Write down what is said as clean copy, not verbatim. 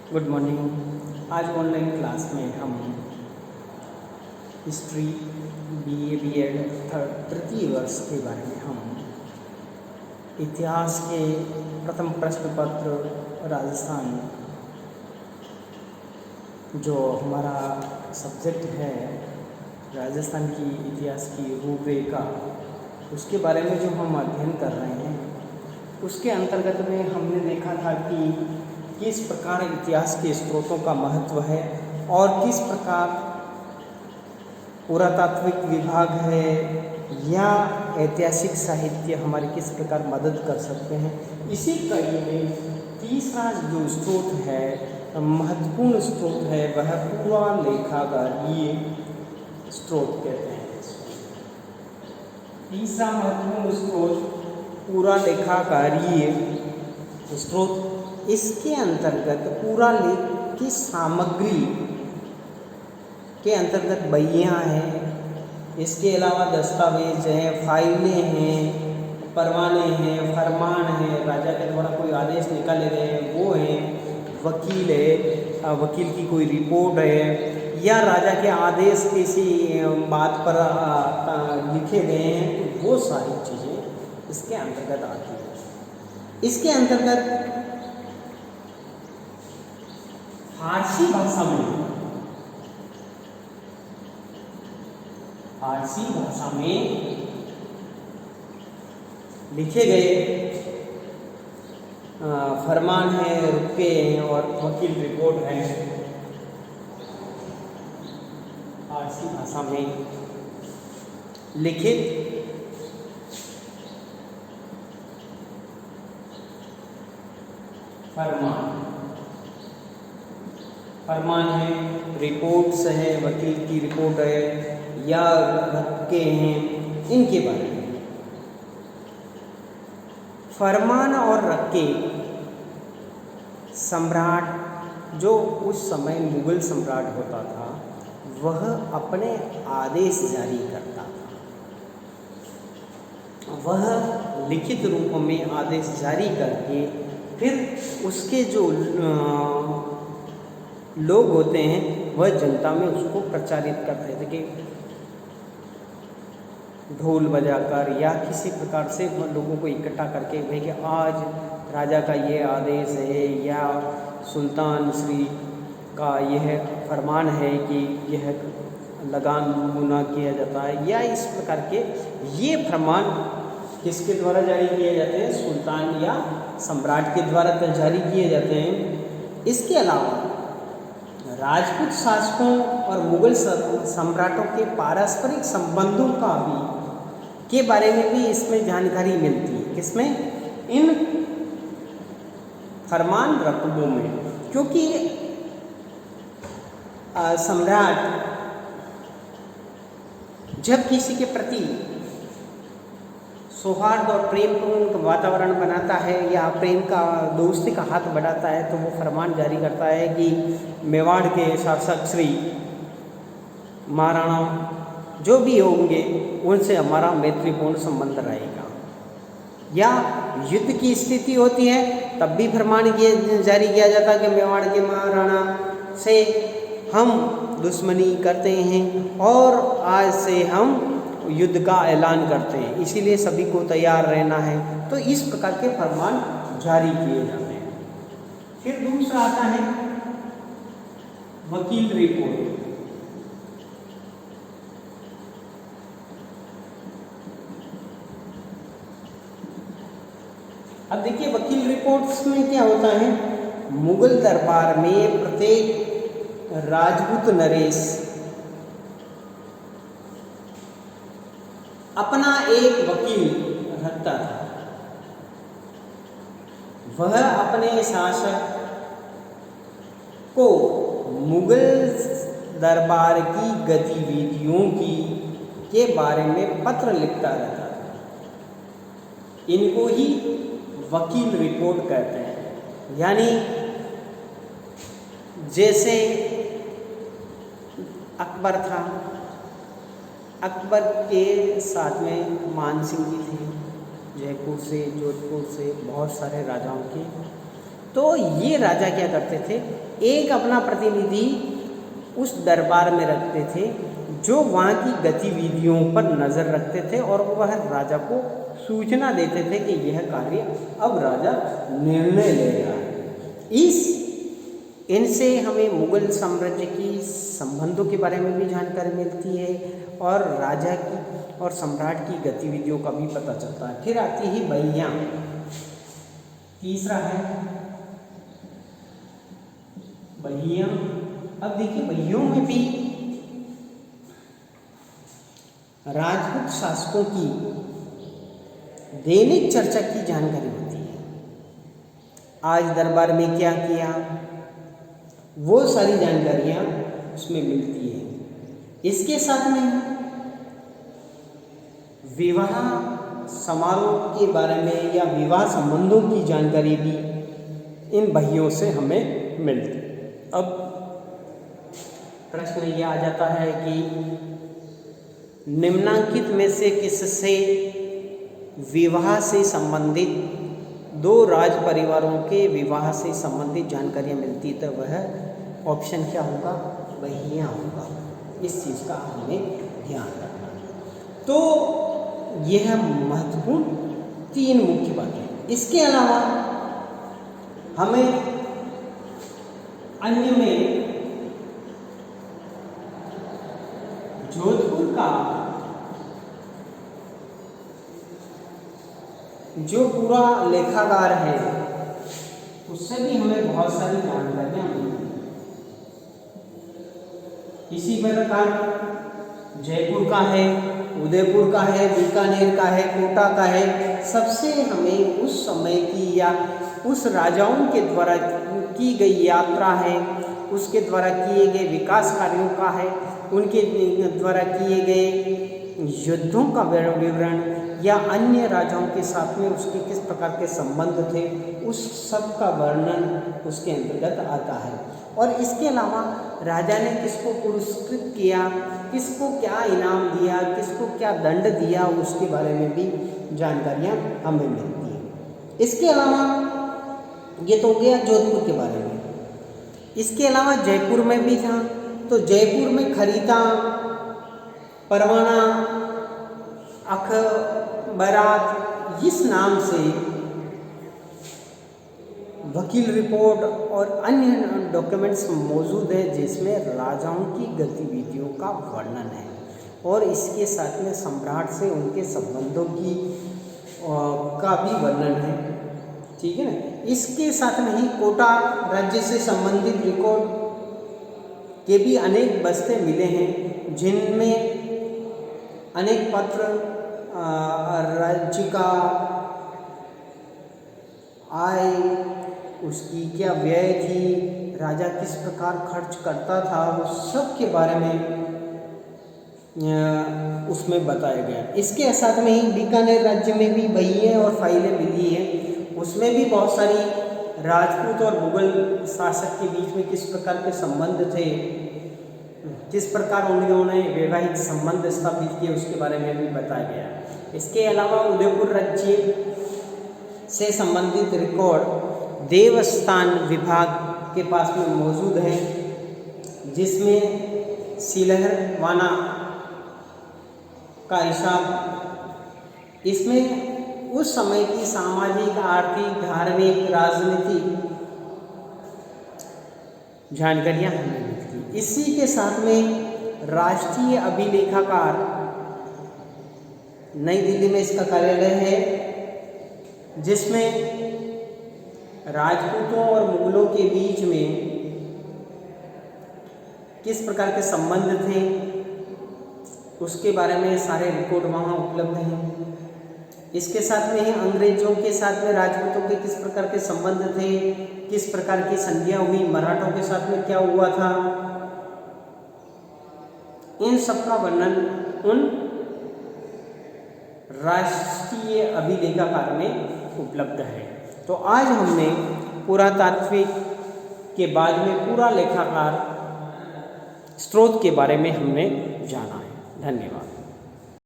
Good morning. आज online class में हम हिस्ट्री बीए बीएड तृतीय वर्ष के बारे में हम इतिहास के प्रथम प्रश्न पत्र राजस्थान जो हमारा सब्जेक्ट है राजस्थान की इतिहास की रूपरेखा उसके बारे में जो हम अध्ययन कर रहे हैं उसके अंतर्गत में हमने देखा था कि किस प्रकार इतिहास के स्रोतों का महत्व है और किस प्रकार पुरातात्विक विभाग है या ऐतिहासिक साहित्य हमारी किस प्रकार मदद कर सकते हैं। इसी कड़ी में तीसरा जो स्रोत है महत्वपूर्ण स्रोत है वह पुरालेखागारीय स्रोत कहते हैं। तीसरा महत्वपूर्ण स्रोत पुरालेखागारीय स्रोत। इसके अंतर्गत पुरालेख की सामग्री के अंतर्गत बहियाँ हैं, इसके अलावा दस्तावेज हैं, फाइलें हैं, परवाने हैं, फरमान हैं, राजा के द्वारा कोई आदेश निकाले गए हैं वो हैं, वकील है, वकील की कोई रिपोर्ट है या राजा के आदेश किसी बात पर लिखे गए हैं तो वो सारी चीज़ें इसके अंतर्गत आती हैं। इसके अंतर्गत फारसी भाषा में लिखे गए फरमान हैं, रुपये हैं और वकील रिपोर्ट है। फारसी भाषा में लिखित फरमान है, रिपोर्ट्स हैं, वकील की रिपोर्ट है या रक्के हैं, इनके बारे में। फरमान और रक्के सम्राट जो उस समय मुगल सम्राट होता था वह अपने आदेश जारी करता था। वह लिखित रूप में आदेश जारी करके फिर उसके जो लोग होते हैं वह जनता में उसको प्रचारित करते थे कि ढोल बजाकर या किसी प्रकार से लोगों को इकट्ठा करके भाई कि आज राजा का ये आदेश है या सुल्तान श्री का यह फरमान है कि यह लगान गुना किया जाता है या इस प्रकार के ये फरमान किसके द्वारा जारी किए जाते हैं, सुल्तान या सम्राट के द्वारा जारी किए जाते हैं। इसके अलावा राजपूत शासकों और मुगल सम्राटों के पारस्परिक संबंधों का भी के बारे में भी इसमें जानकारी मिलती है। किसमें? इन फरमान रकबों में, क्योंकि सम्राट जब किसी के प्रति सौहार्द और प्रेमपूर्ण वातावरण बनाता है या प्रेम का दोस्ती का हाथ बढ़ाता है तो वो फरमान जारी करता है कि मेवाड़ के शासक श्री महाराणा जो भी होंगे उनसे हमारा मैत्रीपूर्ण संबंध रहेगा। या युद्ध की स्थिति होती है तब भी फरमान जारी किया जाता है कि मेवाड़ के महाराणा से हम दुश्मनी करते हैं और आज से हम युद्ध का ऐलान करते हैं, इसीलिए सभी को तैयार रहना है। तो इस प्रकार के फरमान जारी किए जाते हैं। फिर दूसरा आता है वकील रिपोर्ट। अब देखिए वकील रिपोर्ट्स में क्या होता है, मुगल दरबार में प्रत्येक राजपूत नरेश अपना एक वकील रखता था। वह अपने शासक को मुगल दरबार की गतिविधियों के बारे में पत्र लिखता रहता था। इनको ही वकील रिपोर्ट कहते हैं। यानी जैसे अकबर था, अकबर के साथ में मानसिंह जी थे, जयपुर से जोधपुर से बहुत सारे राजाओं के तो ये राजा क्या करते थे, एक अपना प्रतिनिधि उस दरबार में रखते थे जो वहाँ की गतिविधियों पर नज़र रखते थे और वह राजा को सूचना देते थे कि यह कार्य अब राजा निर्णय ले रहा है। इनसे हमें मुगल साम्राज्य की संबंधों के बारे में भी जानकारी मिलती है और राजा की और सम्राट की गतिविधियों का भी पता चलता है। फिर आती है बहियाँ, तीसरा है बहियाँ। अब देखिए बहियों में भी राजपूत शासकों की दैनिक चर्चा की जानकारी होती है। आज दरबार में क्या किया, वो सारी जानकारियाँ उसमें मिलती है। इसके साथ में विवाह समारोह के बारे में या विवाह संबंधों की जानकारी भी इन बहियों से हमें मिलती है। अब प्रश्न ये आ जाता है कि निम्नांकित में से किससे विवाह से संबंधित, दो राज परिवारों के विवाह से संबंधित जानकारियाँ मिलती, तो वह ऑप्शन क्या होगा, बहियाँ होगा। इस चीज़ का हमें ध्यान रखना है। तो यह महत्वपूर्ण तीन मुख्य बातें। इसके अलावा हमें अन्य में जोधपुर का जो पूरा लेखागार है उससे भी हमें बहुत सारी जानकारियाँ मिलती हैं। इसी प्रकार जयपुर का है, उदयपुर का है, बीकानेर का है, कोटा का है। सबसे हमें उस समय की या उस राजाओं के द्वारा की गई यात्रा है, उसके द्वारा किए गए विकास कार्यों का है, उनके द्वारा किए गए युद्धों का विवरण या अन्य राजाओं के साथ में उसके किस प्रकार के संबंध थे, उस सब का वर्णन उसके अंतर्गत आता है। और इसके अलावा राजा ने किसको पुरस्कृत किया, किसको क्या इनाम दिया, किसको क्या दंड दिया, उसके बारे में भी जानकारियाँ हमें मिलती हैं। इसके अलावा ये तो हो गया जोधपुर के बारे में। इसके अलावा जयपुर में भी था, तो जयपुर में खरीदा, परवाना, अखबारात, इस नाम से वकील रिपोर्ट और अन्य डॉक्यूमेंट्स मौजूद है जिसमें राजाओं की गतिविधियों का वर्णन है और इसके साथ में सम्राट से उनके संबंधों की का भी वर्णन है। ठीक है ना। इसके साथ में ही कोटा राज्य से संबंधित रिकॉर्ड के भी अनेक बस्ते मिले हैं जिनमें अनेक पत्र राज्य का आय, उसकी क्या व्यय थी, राजा किस प्रकार खर्च करता था, उस सब के बारे में उसमें बताया गया। इसके साथ में ही बीकानेर राज्य में भी बहिए और फाइलें मिली हैं, उसमें भी बहुत सारी राजपूत और मुगल शासक के बीच में किस प्रकार के संबंध थे, किस प्रकार उन्होंने वैवाहिक संबंध स्थापित किए, उसके बारे में भी बताया गया। इसके अलावा उदयपुर राज्य से संबंधित रिकॉर्ड देवस्थान विभाग के पास में मौजूद है जिसमें सिलहरवाना का हिसाब, इसमें उस समय की सामाजिक, आर्थिक, धार्मिक, राजनीतिक जानकारियाँ हमें मिलती। इसी के साथ में राष्ट्रीय अभिलेखाकार, नई दिल्ली में इसका कार्यालय है, जिसमें राजपूतों और मुगलों के बीच में किस प्रकार के संबंध थे उसके बारे में सारे रिकॉर्ड वहाँ उपलब्ध हैं। इसके साथ में ही अंग्रेजों के साथ में राजपूतों के किस प्रकार के संबंध थे, किस प्रकार की संधियाँ हुई, मराठों के साथ में क्या हुआ था, इन सब का वर्णन उन राष्ट्रीय अभिलेखाकार में उपलब्ध है। तो आज हमने पुरातात्विक के बाद में पूरा लेखाकार स्रोत के बारे में हमने जाना है। धन्यवाद।